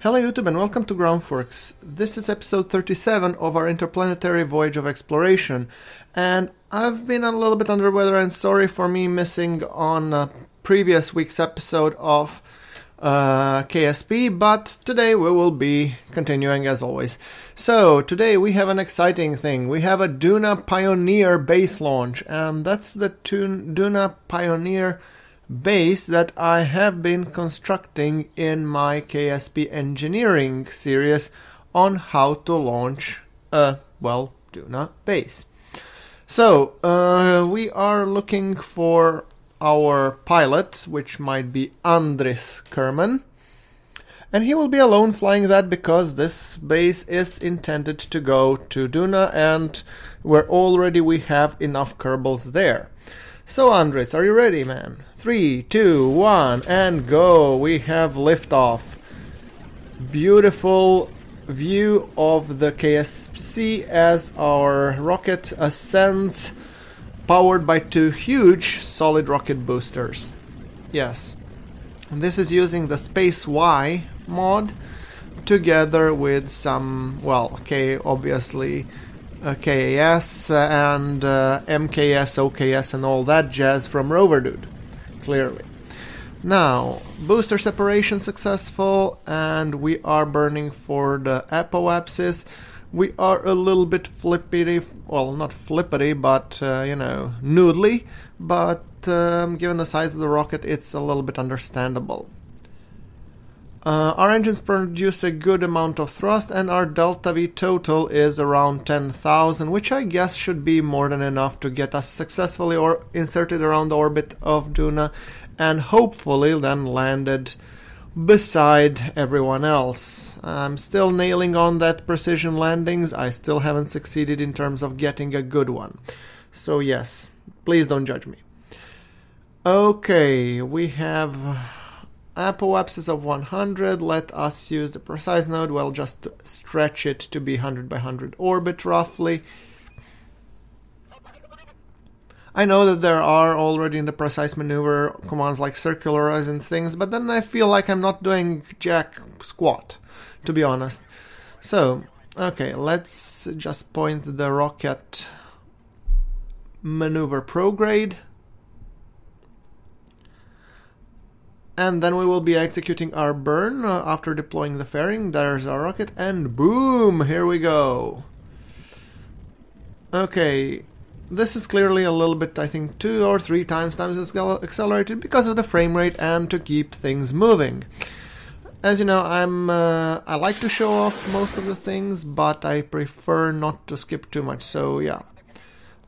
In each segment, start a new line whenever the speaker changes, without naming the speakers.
Hello YouTube and welcome to GrunfWorks. This is episode 37 of our Interplanetary Voyage of Exploration, and I've been a little bit under the weather and sorry for me missing on previous week's episode of KSP, but today we will be continuing as always. So today we have an exciting thing. We have a Duna Pioneer Base launch, and that's the Duna Pioneer Base that I have been constructing in my KSP Engineering series on how to launch a, Duna base. So, we are looking for our pilot, which might be Andris Kerman, and he will be alone flying that because this base is intended to go to Duna and we have enough Kerbals there. So Andres, are you ready, man? 3, 2, 1, and go! We have liftoff. Beautiful view of the KSC as our rocket ascends, powered by two huge solid rocket boosters. Yes, and this is using the Space Y mod together with some, obviously KAS and MKS, OKS and all that jazz from Rover Dude, clearly. Now, booster separation successful, and we are burning for the apoapsis. We are a little bit flippity, well, not flippity, but, noodly, but given the size of the rocket, it's a little bit understandable. Our engines produce a good amount of thrust, and our delta V total is around 10,000, which I guess should be more than enough to get us successfully inserted around the orbit of Duna and hopefully then landed beside everyone else. I'm still nailing on that precision landings. I still haven't succeeded in terms of getting a good one. So yes, please don't judge me. Okay, we have apoapsis of 100. Let us use the precise node. Well, just to stretch it to be 100 by 100 orbit roughly. I know that there are already in the precise maneuver commands like circularize and things, but then I feel like I'm not doing jack squat, to be honest. So, okay, let's just point the rocket maneuver prograde. And then we will be executing our burn after deploying the fairing. There's our rocket, and boom! Here we go. Okay, this is clearly a little bit, I think, 2 or 3 times accelerated because of the frame rate and to keep things moving. As you know, I like to show off most of the things, but I prefer not to skip too much. So yeah,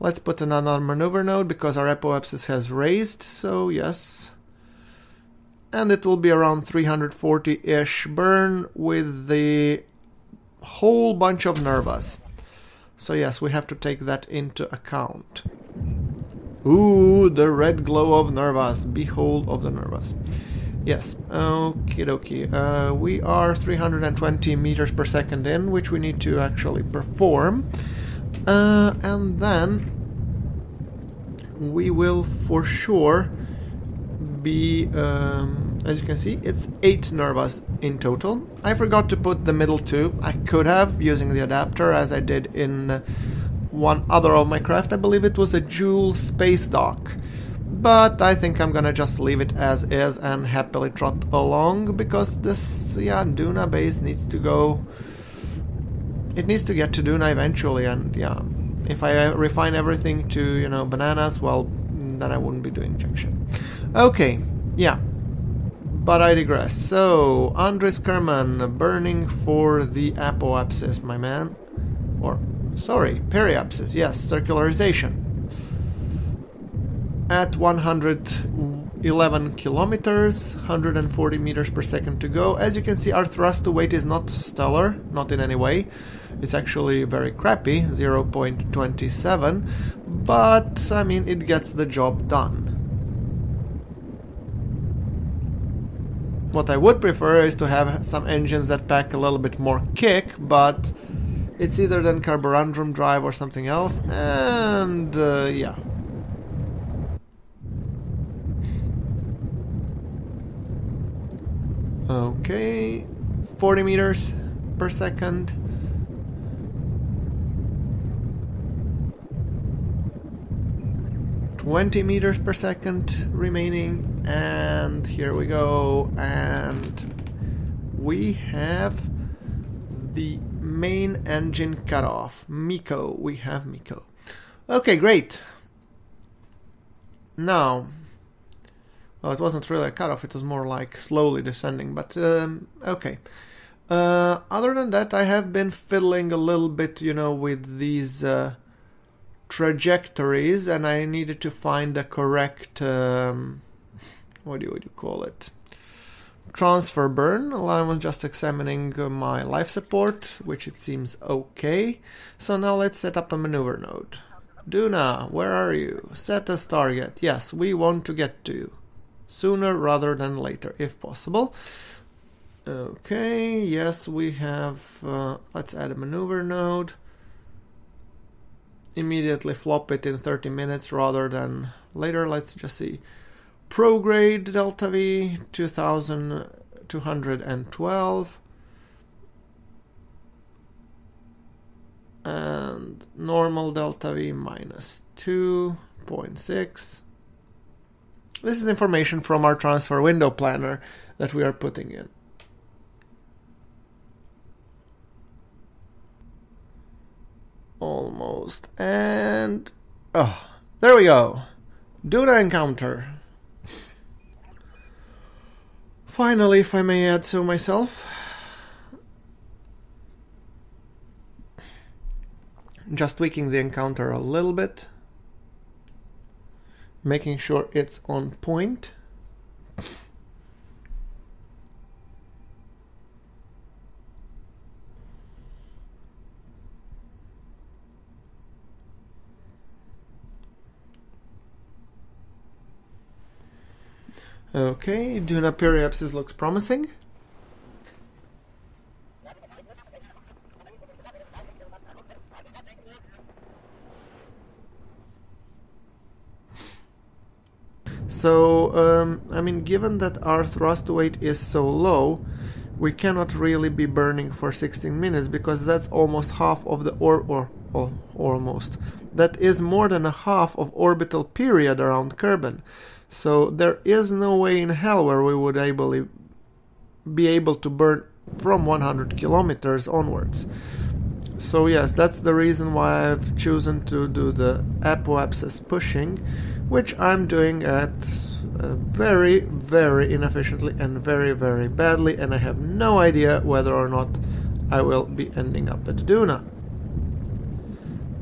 let's put another maneuver node because our apoapsis has raised. So yes. And it will be around 340-ish burn with the whole bunch of nervas. So yes, we have to take that into account. Ooh, the red glow of nervas. Behold of the nervas. Yes, okie dokie. We are 320 meters per second in, which we need to actually perform. And then we will for sure be, as you can see, it's 8 nervas in total. I forgot to put the middle 2. I could have, using the adapter, as I did in one other of my craft. I believe it was a Jool space dock. But I think I'm gonna just leave it as is and happily trot along, because this, Duna base needs to go... It needs to get to Duna eventually, and if I refine everything to, bananas, well, then I wouldn't be doing jack shit. Okay, but I digress. So, Andris Kerman, burning for the apoapsis, my man. Periapsis, yes, circularization. At 111 kilometers, 140 meters per second to go. As you can see, our thrust to weight is not stellar, not in any way. It's actually very crappy, 0.27, but, I mean, it gets the job done. What I would prefer is to have some engines that pack a little bit more kick, but it's either then carborundrum drive or something else, and yeah. Okay, 40 meters per second. $20 meters per second remaining, and here we go, and we have the main engine cut off. MECO, we have MECO. Okay, great. Now, well, it wasn't really a cutoff, it was more like slowly descending, but okay. Other than that, I have been fiddling a little bit, with these trajectories, and I needed to find the correct, what do you call it? Transfer burn. Well, I was just examining my life support, which it seems okay. So now let's set up a maneuver node. Duna, where are you? Set as target. Yes, we want to get to you. Sooner rather than later, if possible. Okay, yes, we have... let's add a maneuver node. Immediately flop it in 30 minutes rather than later. Let's just see. Prograde delta V 2212 and normal delta V minus 2.6. This is information from our transfer window planner that we are putting in. Almost, and there we go. Duna encounter. Finally, if I may add so myself. Just tweaking the encounter a little bit, making sure it's on point. Okay, Duna periapsis looks promising. So, given that our thrust weight is so low, we cannot really be burning for 16 minutes because that's almost half of the almost. That is more than a half of orbital period around Kerbin. So there is no way in hell where we would be able to burn from 100 kilometers onwards. So yes, that's the reason why I've chosen to do the apoapsis pushing, which I'm doing at very, very inefficiently and very, very badly, and I have no idea whether or not I will be ending up at Duna.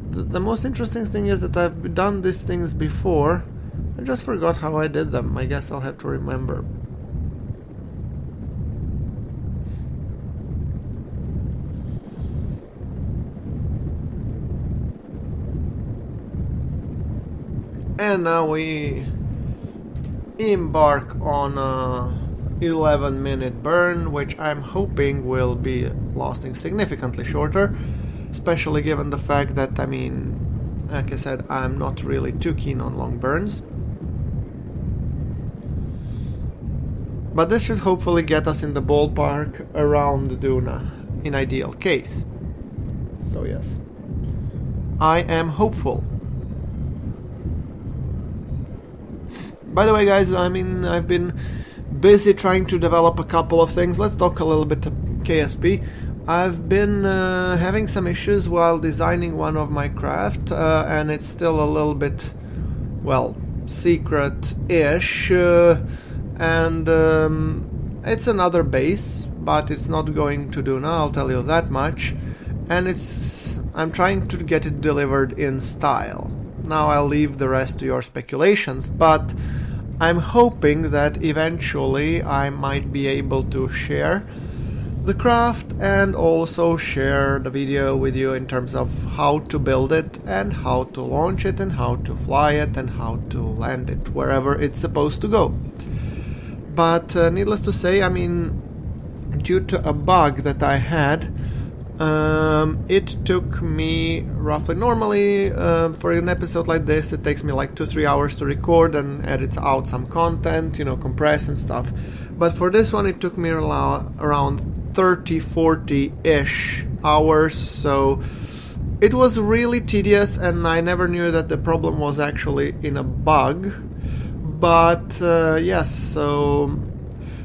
The most interesting thing is that I've done these things before. I just forgot how I did them. I guess I'll have to remember. And now we embark on a 11-minute burn, which I'm hoping will be lasting significantly shorter, especially given the fact that, like I said, I'm not really too keen on long burns. But this should hopefully get us in the ballpark around Duna, in ideal case. So yes, I am hopeful. By the way, guys, I've been busy trying to develop a couple of things. Let's talk a little bit of KSP. I've been having some issues while designing one of my craft, and it's still a little bit, well, secret-ish. And it's another base, but it's not going to Duna, I'll tell you that much. And I'm trying to get it delivered in style. Now I'll leave the rest to your speculations, but I'm hoping that eventually I might be able to share the craft and also share the video with you in terms of how to build it and how to launch it and how to fly it and how to land it wherever it's supposed to go. But needless to say, due to a bug that I had, it took me roughly, normally for an episode like this, it takes me like 2-3 hours to record and edit out some content, compress and stuff. But for this one, it took me around 30-40-ish hours, so it was really tedious, and I never knew that the problem was actually in a bug. But yes, so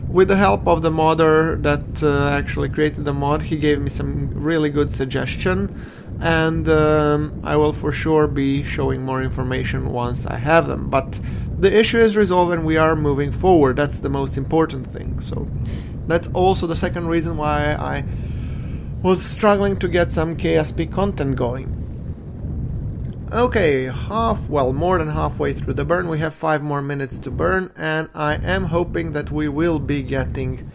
with the help of the modder that actually created the mod, he gave me some really good suggestion, and I will for sure be showing more information once I have them. But the issue is resolved and we are moving forward. That's the most important thing. So that's also the second reason why I was struggling to get some KSP content going. Okay, more than halfway through the burn. We have 5 more minutes to burn, and I am hoping that we will be getting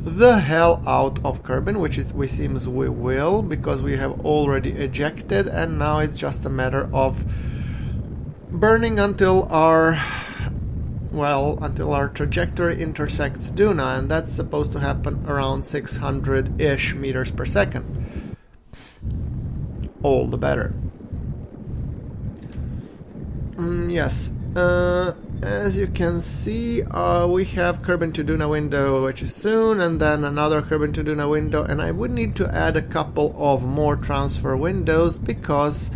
the hell out of Kerbin, which we seems we will, because we have already ejected, and now it's just a matter of burning until our trajectory intersects Duna, and that's supposed to happen around 600-ish meters per second. All the better. Yes, as you can see, we have Kerbin to Duna window, which is soon, and then another Kerbin to Duna window, and I would need to add a couple of more transfer windows because,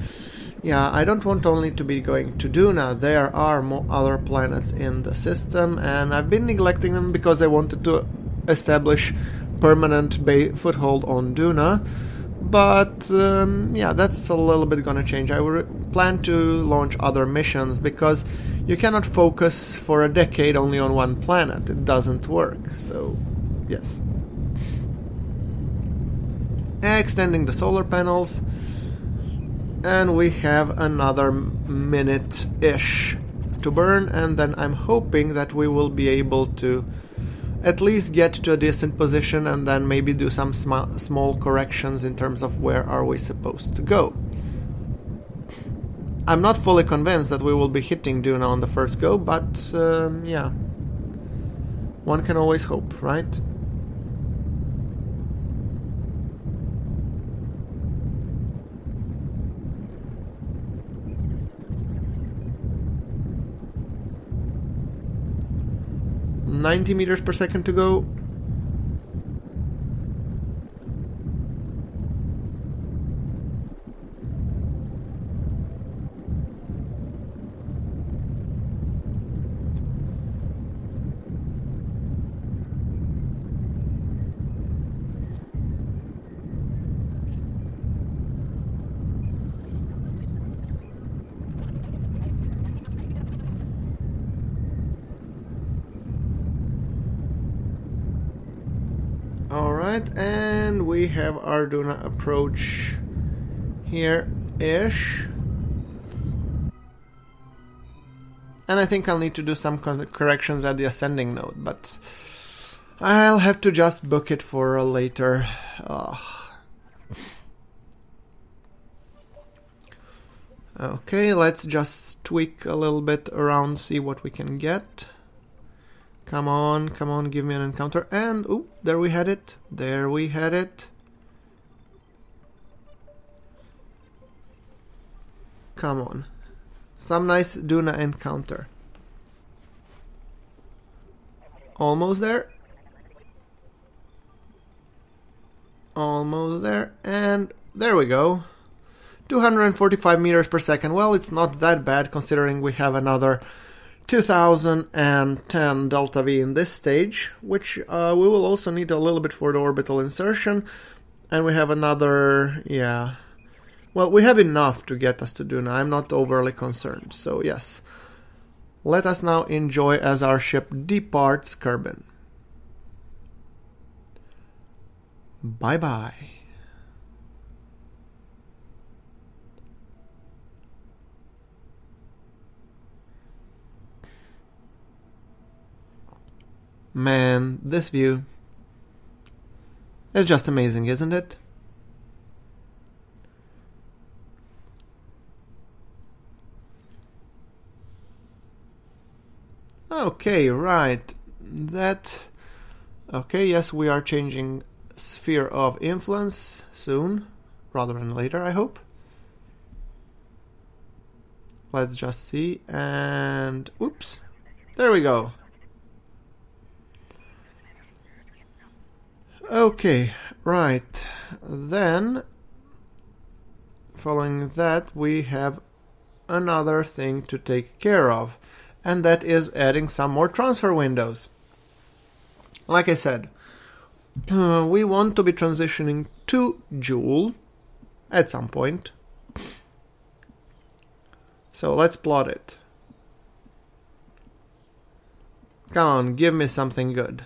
yeah, I don't want only to be going to Duna. There are other planets in the system, and I've been neglecting them because I wanted to establish permanent foothold on Duna. But yeah, that's a little bit gonna change. I plan to launch other missions because you cannot focus for a decade only on one planet. It doesn't work. So, yes. Extending the solar panels, and we have another minute-ish to burn, and then I'm hoping that we will be able to at least get to a decent position and then maybe do some small corrections in terms of where are we supposed to go. I'm not fully convinced that we will be hitting Duna on the first go, but yeah, one can always hope, right? $90 meters per second to go. Alright, and we have our Duna approach here-ish. And I think I'll need to do some corrections at the ascending node, but I'll have to just book it for a later. Okay, let's just tweak a little bit around, see what we can get. Come on, give me an encounter. And, oh, there we had it. There we had it. Come on. Some nice Duna encounter. Almost there. Almost there. And there we go. 245 meters per second. Well, it's not that bad considering we have another 2010 delta V in this stage, which we will also need a little bit for the orbital insertion, and we have another, yeah, well, we have enough to get us to Duna. I'm not overly concerned, so yes, let us now enjoy as our ship departs Kerbin. Bye bye. Man, this view is just amazing, isn't it? Okay, right. Okay, yes, we are changing sphere of influence soon, rather than later, I hope. Let's just see, and oops, there we go. Okay, right. Then, following that, we have another thing to take care of, and that is adding some more transfer windows. Like I said, we want to be transitioning to Jool at some point. So let's plot it. Come on, give me something good.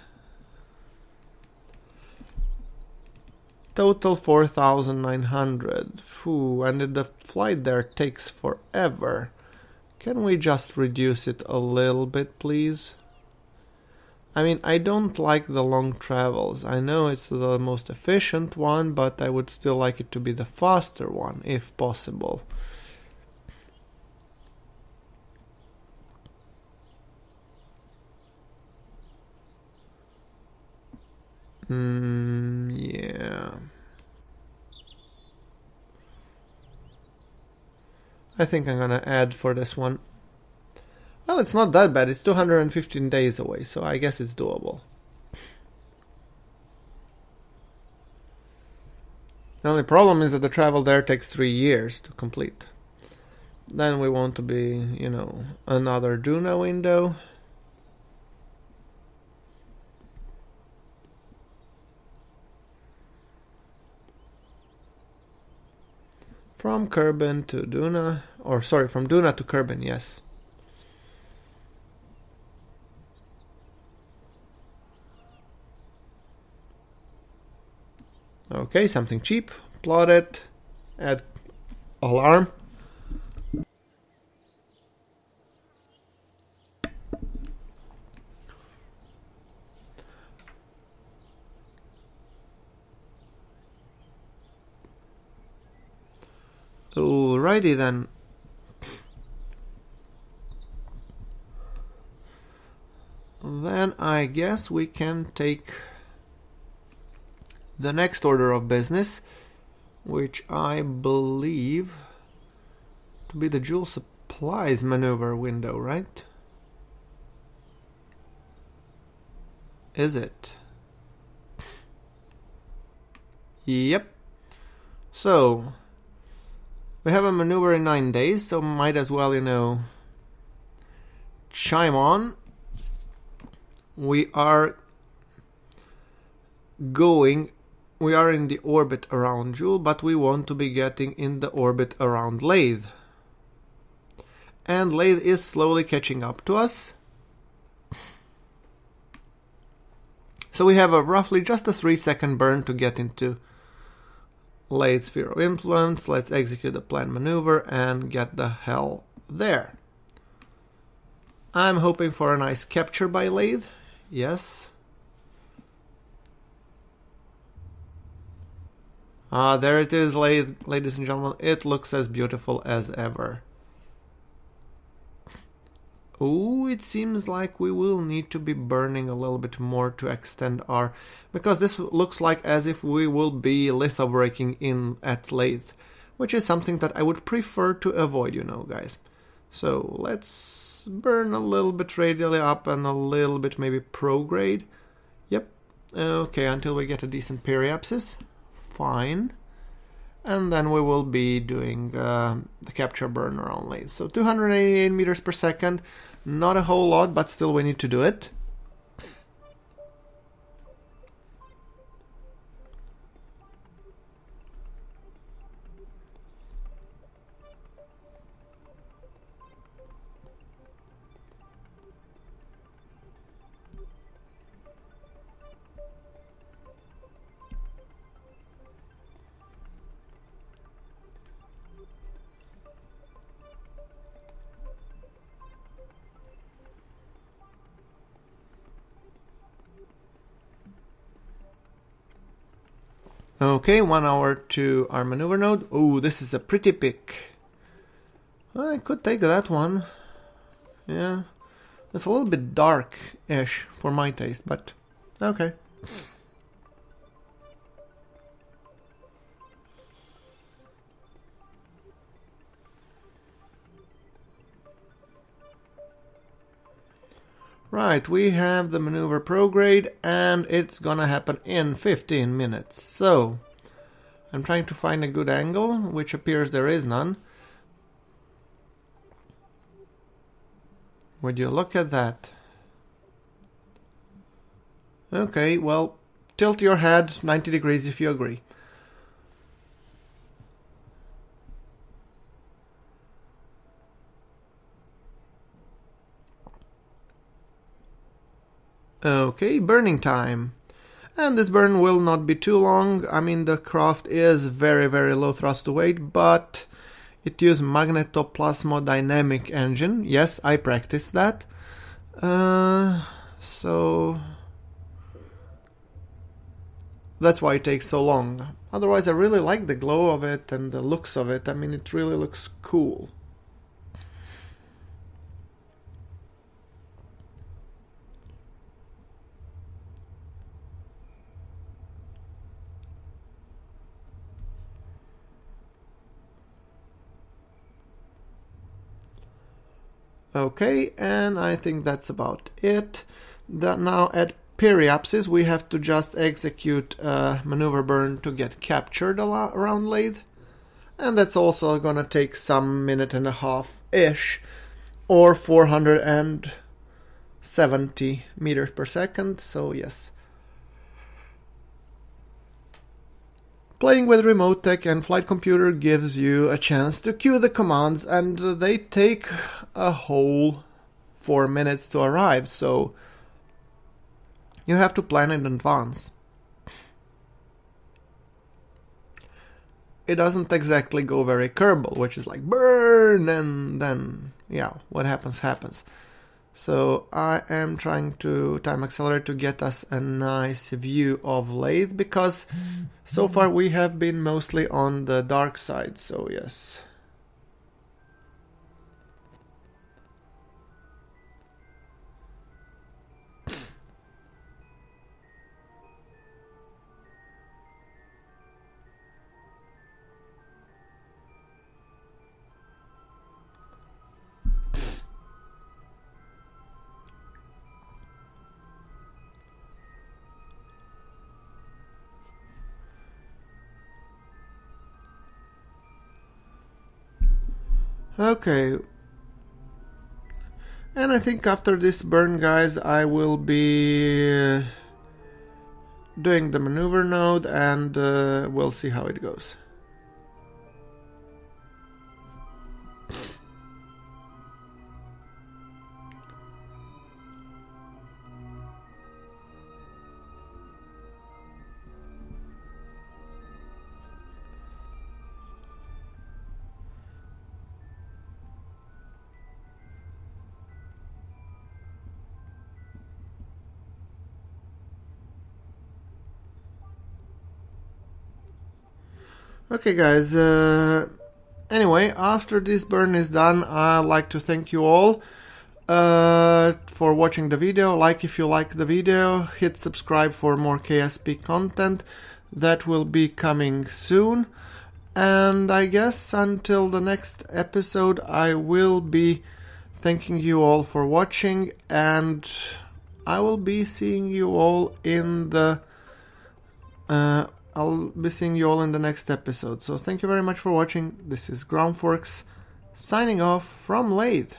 Total 4,900. Phew, and the flight there takes forever. Can we just reduce it a little bit, please? I mean, I don't like the long travels. I know it's the most efficient one, but I would still like it to be the faster one, if possible. Yeah. I think I'm gonna add for this one. Well, it's not that bad. It's 215 days away, so I guess it's doable. The only problem is that the travel there takes 3 years to complete. Then we want to be, you know, another Duna window. From Kerbal to Duna, or sorry, from Duna to Kerbal, yes. Okay, something cheap. Plot it. Add alarm. Alrighty then. Then I guess we can take the next order of business, which I believe to be the Jool supplies maneuver window, right? Is it? Yep. So we have a maneuver in 9 days, so might as well, you know, chime on. We are in the orbit around Jool, but we want to be getting in the orbit around Lathe. And Lathe is slowly catching up to us. So we have roughly just a 3-second burn to get into Lathe's sphere of influence. Let's execute the planned maneuver and get the hell there. I'm hoping for a nice capture by Lathe. Yes. There it is, ladies and gentlemen. It looks as beautiful as ever. Oh, it seems like we will need to be burning a little bit more to extend our... Because this looks like as if we will be litho braking in at Lathe, which is something that I would prefer to avoid, you know, guys. So let's burn a little bit radially up and a little bit maybe prograde. Yep. Okay, until we get a decent periapsis. Fine. And then we will be doing the capture burner only. So 288 meters per second. Not a whole lot, but still we need to do it. Okay, 1 hour to our maneuver node. Oh, this is a pretty pick. I could take that one. Yeah. It's a little bit dark-ish for my taste, but okay. Right, we have the maneuver prograde and it's gonna happen in 15 minutes. So, I'm trying to find a good angle, which appears there is none. Would you look at that? Okay, well, tilt your head 90 degrees if you agree. Okay, burning time. And this burn will not be too long. I mean, the craft is very, very low thrust to weight, but it uses magnetoplasmodynamic engine. Yes, I practiced that. So that's why it takes so long. Otherwise, I really like the glow of it and the looks of it. I mean, it really looks cool. Okay, and I think that's about it. Now at periapsis we have to just execute a maneuver burn to get captured around lathe. And that's also gonna take some minute and a half-ish, or 470 meters per second, so yes. Playing with remote tech and flight computer gives you a chance to cue the commands, and they take a whole 4 minutes to arrive, so you have to plan in advance. It doesn't exactly go very Kerbal, which is like burn and then, yeah, what happens happens. So I am trying to time accelerate to get us a nice view of lathe, because so far we have been mostly on the dark side, so yes. Okay, and I think after this burn, guys, I will be doing the maneuver node, and we'll see how it goes. Okay, guys, anyway, after this burn is done, I'd like to thank you all for watching the video. Like if you like the video, hit subscribe for more KSP content that will be coming soon. And I guess until the next episode, I will be thanking you all for watching, and I will be seeing you all in the next episode. So thank you very much for watching. This is GrunfWorks signing off from Lathe.